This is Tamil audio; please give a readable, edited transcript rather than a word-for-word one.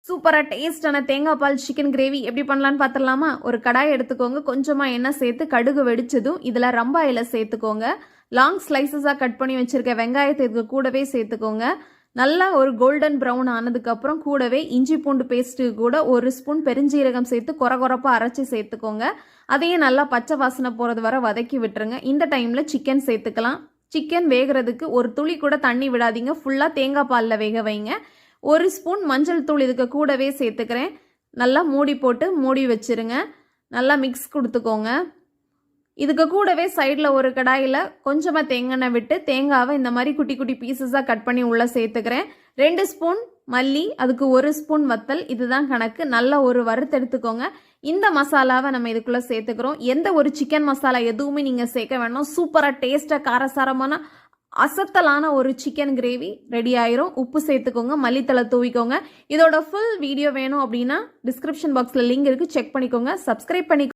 சூப்பரா டேஸ்டான தேங்காய் பால் சிக்கன் கிரேவி எப்படி பண்ணலான்னு பார்த்துடலாமா? ஒரு கடாய் எடுத்துக்கோங்க. கொஞ்சமா எண்ணெய் சேர்த்து கடுகு வெடிச்சதும் இதில் ரம்பா இலை சேர்த்துக்கோங்க. லாங் ஸ்லைசஸாக கட் பண்ணி வச்சிருக்க வெங்காயத்தை இதுக்கு கூடவே சேர்த்துக்கோங்க. நல்லா ஒரு கோல்டன் ப்ரௌன் ஆனதுக்கப்புறம் கூடவே இஞ்சி பூண்டு பேஸ்ட்டு கூட 1 ஸ்பூன் பெருஞ்சீரகம் சேர்த்து கொரகொரப்பாக அரைச்சி சேர்த்துக்கோங்க. அதையும் நல்லா பச்சை வாசனை போகிறது வரை வதக்கி விட்டுருங்க. இந்த டைமில் சிக்கன் சேர்த்துக்கலாம். சிக்கன் வேகிறதுக்கு ஒரு துளி கூட தண்ணி விடாதீங்க. ஃபுல்லாக தேங்காய் பாலில் வேக வைங்க. 1 ஸ்பூன் மஞ்சள் தூள் இதுக்கு கூடவே சேர்த்துக்கிறேன். நல்லா மூடி போட்டு மூடி வச்சுருங்க. நல்லா மிக்ஸ் கொடுத்துக்கோங்க. இதுக்கு கூடவே சைடில் ஒரு கடாயில் கொஞ்சமாக தேங்காய் விட்டு தேங்காவை இந்த மாதிரி குட்டி குட்டி பீசஸாக கட் பண்ணி உள்ளே சேர்த்துக்கிறேன். 2 ஸ்பூன் மல்லி, அதுக்கு 1 ஸ்பூன் வத்தல், இதுதான் கணக்கு. நல்லா ஒரு வறுத்தெடுத்துக்கோங்க. இந்த மசாலாவை நம்ம இதுக்குள்ளே சேர்த்துக்கிறோம். எந்த ஒரு சிக்கன் மசாலா எதுவுமே நீங்கள் சேர்க்க வேண்டாம். சூப்பராக டேஸ்ட்டாக காரசாரமான அசத்தலான ஒரு சிக்கன் கிரேவி ரெடி ஆயிரும். உப்பு சேர்த்துக்கோங்க, மல்லித்தலை தூவிக்கோங்க. இதோட ஃபுல் வீடியோ வேணும் அப்படின்னா டிஸ்கிரிப்ஷன் பாக்ஸில் லிங்க் இருக்குது, செக் பண்ணிக்கோங்க. சப்ஸ்கிரைப் பண்ணி